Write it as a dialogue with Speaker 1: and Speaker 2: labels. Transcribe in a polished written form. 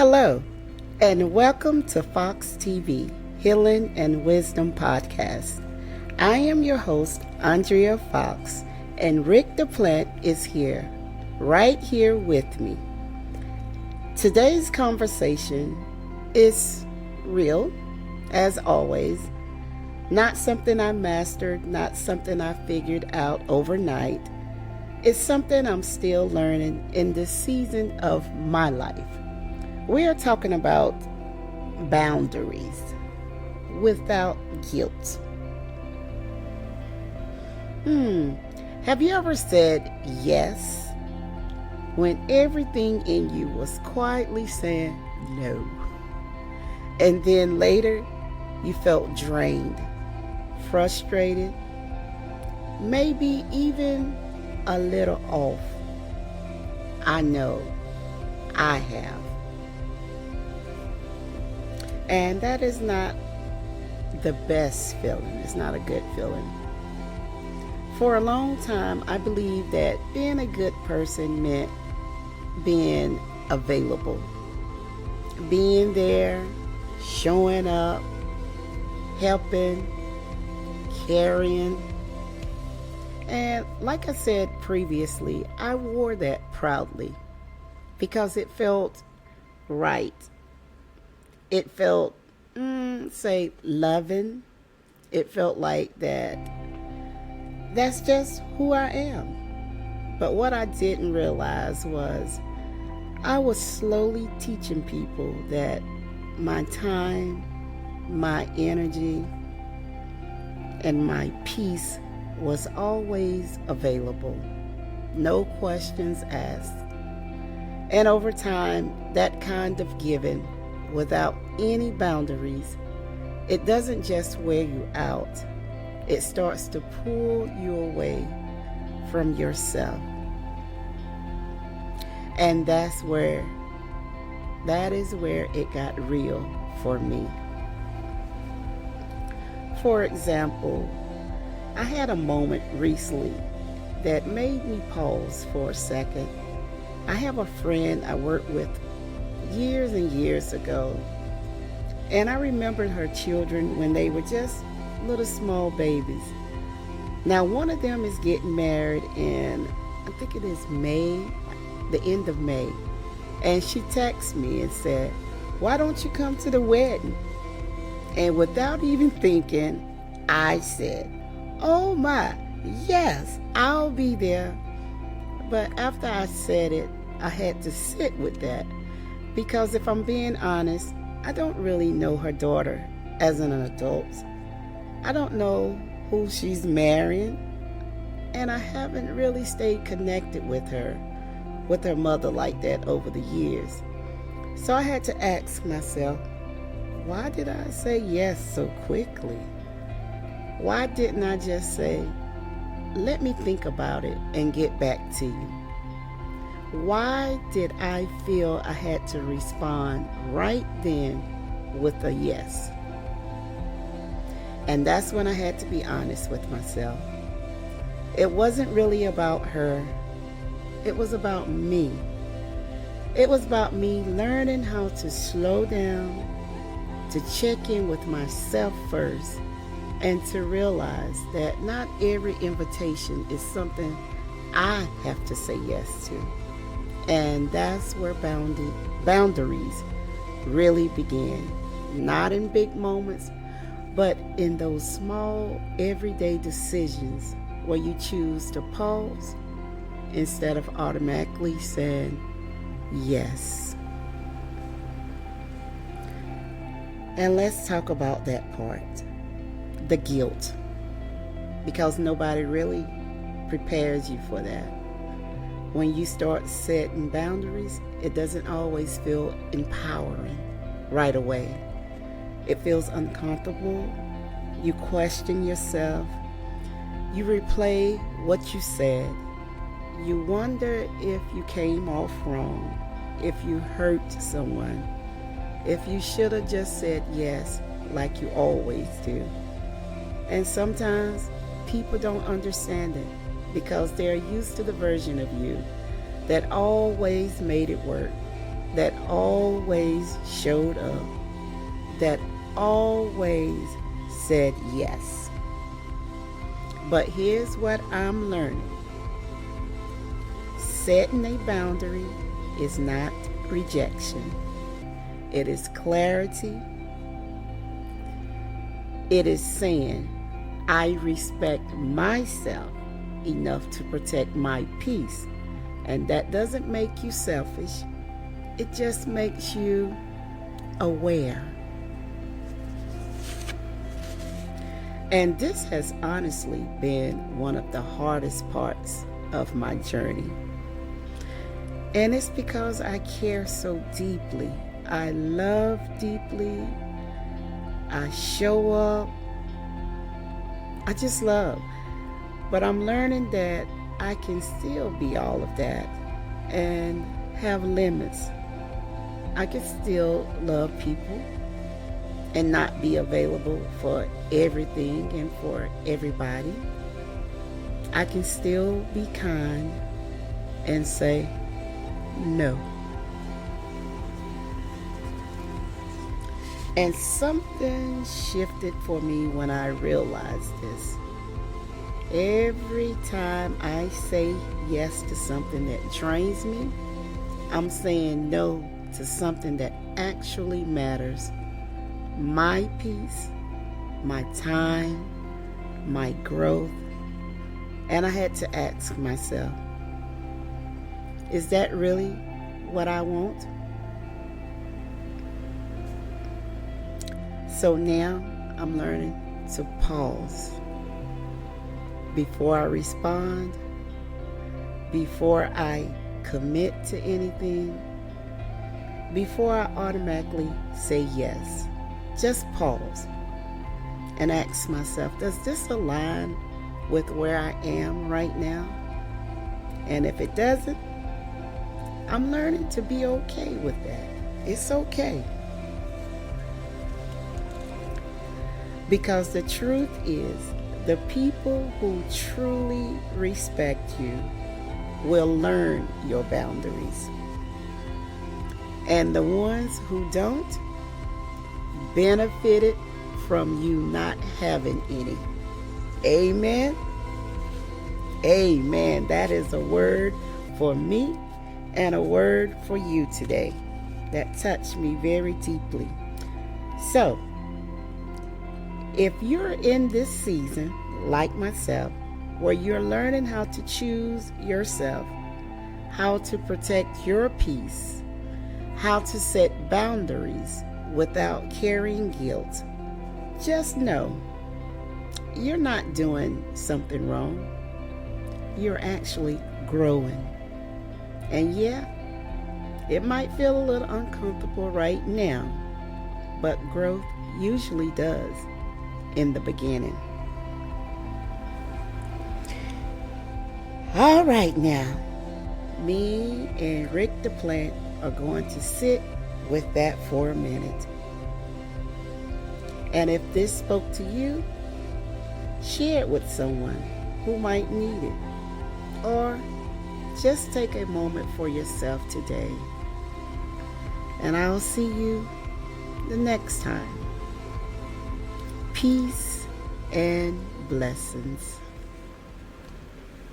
Speaker 1: Hello, and welcome to FoxxTV Healing and Wisdom Podcast. I am your host, Andrea Foxx, and Rick the Plant is here, right here with me. Today's conversation is real, as always. Not something I mastered, not something I figured out overnight. It's something I'm still learning in this season of my life. We are talking about boundaries without guilt. Have you ever said yes when everything in you was quietly saying no? And then later you felt drained, frustrated, maybe even a little off. I know I have. And that is not the best feeling. It's not a good feeling. For a long time, I believed that being a good person meant being available, being there, showing up, helping, caring. And like I said previously, I wore that proudly because it felt right. It felt, loving. It felt like that's just who I am. But what I didn't realize was I was slowly teaching people that my time, my energy, and my peace was always available. No questions asked. And over time, that kind of giving without any boundaries, it doesn't just wear you out. It starts to pull you away from yourself. And that is where it got real for me. For example, I had a moment recently that made me pause for a second. I have a friend I worked with years and years ago, and I remembered her children when they were just little small babies. Now one of them is getting married in, I think it is May, the end of May, and she texted me and said, "Why don't you come to the wedding?" And without even thinking, I said, "Oh my, yes, I'll be there." But after I said it, I had to sit with that. Because if I'm being honest, I don't really know her daughter as an adult. I don't know who she's marrying, and I haven't really stayed connected with her mother like that over the years. So I had to ask myself, why did I say yes so quickly? Why didn't I just say, let me think about it and get back to you? Why did I feel I had to respond right then with a yes? And that's when I had to be honest with myself. It wasn't really about her. It was about me. It was about me learning how to slow down, to check in with myself first, and to realize that not every invitation is something I have to say yes to. And that's where boundaries really begin. Not in big moments, but in those small, everyday decisions where you choose to pause instead of automatically saying yes. And let's talk about that part, the guilt, because nobody really prepares you for that. When you start setting boundaries, it doesn't always feel empowering right away. It feels uncomfortable. You question yourself. You replay what you said. You wonder if you came off wrong, if you hurt someone, if you should have just said yes like you always do. And sometimes people don't understand it because they're used to the version of you that always made it work. that always showed up, that always said yes. But here's what I'm learning. Setting a boundary is not rejection. It is clarity. It is saying, I respect myself enough to protect my peace. And that doesn't make you selfish. It just makes you aware. And this has honestly been one of the hardest parts of my journey. And it's because I care so deeply. I love deeply. I show up. I just love. But I'm learning that I can still be all of that and have limits. I can still love people and not be available for everything and for everybody. I can still be kind and say no. And something shifted for me when I realized this. Every time I say yes to something that drains me, I'm saying no to something that actually matters. My peace, my time, my growth. And I had to ask myself, is that really what I want? So now I'm learning to pause before I respond, before I commit to anything, before I automatically say yes. Just pause and ask myself, does this align with where I am right now? And if it doesn't, I'm learning to be okay with that. It's okay. Because the truth is, the people who truly respect you will learn your boundaries. And the ones who don't benefited from you not having any. Amen. Amen. That is a word for me and a word for you today that touched me very deeply. So, if you're in this season, like myself, where you're learning how to choose yourself, how to protect your peace, how to set boundaries without carrying guilt, just know you're not doing something wrong. You're actually growing. And yeah, it might feel a little uncomfortable right now, but growth usually does in the beginning. All right, now, me and Rick the Plant are going to sit with that for a minute. And if this spoke to you, share it with someone who might need it. Or just take a moment for yourself today. And I'll see you the next time. Peace and blessings.